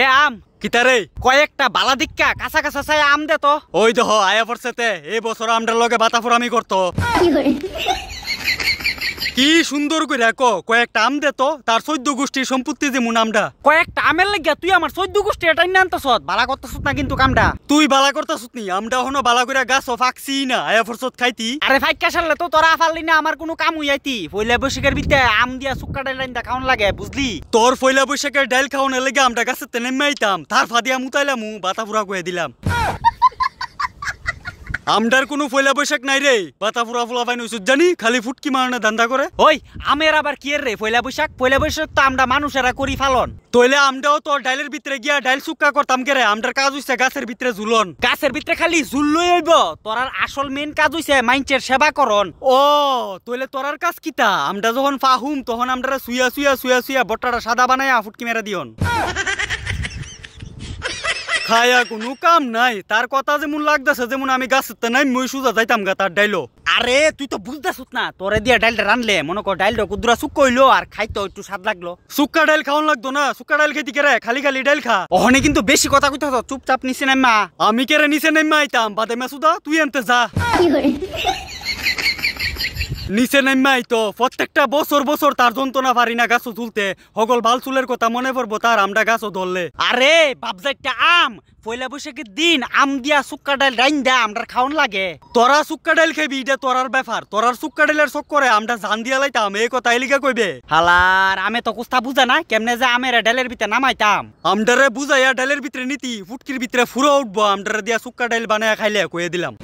এ আম কিতারে কয়েকটা বালা দিক্কা কাঁচা কাঁচা চাই আম দে তো। ওই দেহ আয়া পড়ছেতে এই বছর আমটার লগে বাতাফুরামি করতো। কি সুন্দর করে কয়েকটা আম দে তো, তার 14 গোষ্ঠীর সম্পত্তি যেমন আমটা। কয়েকটা আমের লাগিয়া তুই আমার 14 গোষ্ঠী এটাই না আনতাছ, বালা করতাছ না কিন্তু কামটা। তুই বালা করতাছ নি, আমটা হনো বালা করে গাছ ফাকছি না আয়া ফরসত খাইতি। আরে ফাইক্কা সারলে তো তোরা ফাললি না আমার কোনো কাম হইয়াইতি। পয়লা বৈশাখের ভিতরে আম দিয়া সুক্কা ডাইল রাইন্দা খাওন লাগে বুঝলি। তোর পয়লা বৈশাখের ডাইল খাওয়ানোর লাগে আমটা গাছেতে নেমে আইতাম, তার ফাদিয়া মুতাইলামু বাতাফুরা কয়ে দিলাম। আমটার কোনো পয়লা বৈশাখ নাই রে, বাতাফুরা ফুলা পাই নইছ জানি, খালি ফুটকি মারনে ধান্দা করে। ওই আমের আবার কি রে পয়লা বৈশাখ? পয়লা বৈশাখ তো আমরা মানুষেরা করি ফালন। তইলে আমটাও তোর ডাইলের ভিতরে গিয়া ডাইল সুক্কা করতাম কে রে? আমটার কাজ হইছে গাছের ভিতরে ঝুলন। গাছের ভিতরে খালি ঝুললই হইব, তোরার আসল মেন কাজ হইছে মাইনচের সেবা করন। ও তইলে তোরার কাজ কিতা? আমটা যখন ফাহুম তখন আমটারে সুইয়া সুইয়া সুইয়া সুইয়া বট্টাটা সাদা বানায়া ফুটকি মেরা দিয়ন। খায়া কোনো কাম নাই, তার কথা যেমন লাগতেছে যেমন আমি গাছের নাই মই সুজা যাইতাম গা তার ডাইলো। আরে তুই তো বুঝতেছ না, তোরে দিয়া ডাইলটা রানলে মনে কর ডাইলটা কুদুরা সুক্কা হইলো আর খাইতো একটু স্বাদ লাগলো। সুক্কা ডাইল খাওয়ান লাগতো না, সুক্কা ডাইল খেতে কেরে খালি খালি ডাইল খা। ওখানে কিন্তু বেশি কথা কইতাছ, চুপচাপ নিচে নাইমা। আমি কেরে নিচে নাইমা আইতাম বাদে মাসুদা, তুই আনতে যা। নিচে নাইমা আইতো প্রত্যেকটা বছর বছর তার যন্ত্রণা পারি না গাছও তুলতে, হগল ভাল চুলের কথা মনে পড়বো তার আমটা গাছও ধরলে। আরে বাপজাইটা আম পয়লা বৈশাখের দিন আম দিয়া সুক্কা ডাইল রাইন্দা আমটার খাওন লাগে। তোরা সুক্কা ডাইল খাবি এটা তোরার ব্যাপার, তোরার সুক্কা ডাইলের চক করে আমটা জান দিয়া লাইতাম এই কথা এলিকা কইবে। হালার আমি তো কুস্তা বুঝা না কেমনে যে আমের ডাইলের ভিতরে নামাইতাম। আমটারে বুঝাইয়া ডাইলের ভিতরে নিতি ফুটকির ভিতরে ফুরো উঠবো, আমটারে দিয়া সুক্কা ডাইল বানায়া খাইলে কয়ে দিলাম।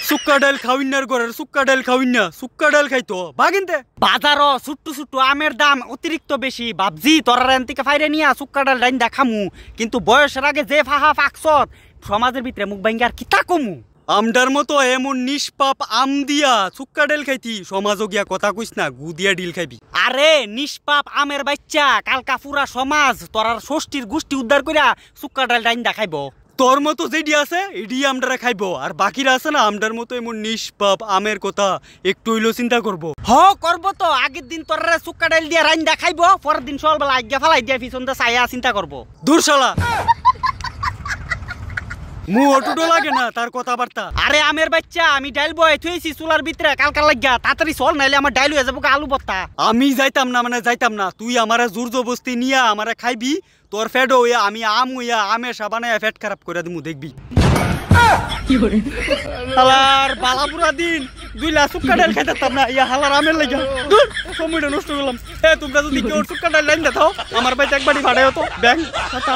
সুক্কা ডাইল খাওইনার ঘরের সুক্কা ডাইল খাওইনা, সুক্কা ডাইল খাইতো বাগিনতে। বাজারও ছুট্টু ছুট্টু আমের দাম অতিরিক্ত বেশি, ভাবজি তোরা এনতিকে ফাইরে নিয়া সুক্কা ডাইল রাইন্দা খামু, কিন্তু বয়সের আগে যে ফাহা ফাকছত সমাজের ভিতরে মুখ ভাঙ্গার কিতা কমু। আমটার মতো এমন নিষ্পাপ আম দিয়া সুক্কা ডাইল খাইতি সমাজও গিয়া কথা কইস না, গু দিয়া ডিল খাইবি। আরে নিষ্পাপ আমের বাচ্চা কালকা পুরা সমাজ তোরার ষষ্ঠীর গোষ্ঠী উদ্ধার কইরা সুক্কা ডাইল রাইন্দা খাইবো। তোর মতো যেডি আছে এডি আমটারা খাইবো, আর বাকিরা আছে না আমটার মতো এমন নিষ্পাপ আমের কথা একটু হইলো চিন্তা করবো। হ করবো তো, আগের দিন তোর সুক্কা ডাইল দিয়া রাইন্দা খাইবো, পরের দিন সকালবেলা আজ্ঞা ফালাই দিয়া পিছন দিয়ে চাইয়া চিন্তা করবো। দূর শালা মু অটুটো লাগে না তার কথাবার্তা। আরে আমের বাচ্চা আমি ডাইল বয় থুইছি চুলার ভিতরে কালকার লাগিয়া, তাড়াতাড়ি চল নাইলে আমার ডাইল হয়ে যাবো আলু ভর্তা। আমি যাইতাম না মানে যাইতাম না, তুই আমারে জোর জবস্তি নিয়া আমারে খাইবি, তোর ফেট হইয়া আমি আম হইয়া আমের সাবানায়া ফেট খারাপ করে দিমু দেখবি। হালার বালাপুরা দিন 2 লাখ সুক্কা ডাইল খাইতাম না, ইয়া হালার আমের লাগিয়া দূর সময়টা নষ্ট করলাম। তোমরা যদি কেউ সুক্কা ডাইল লাইন দেখাও আমার বাড়িতে একবারই ভাড়ায় হতো ব্যাংক কথা।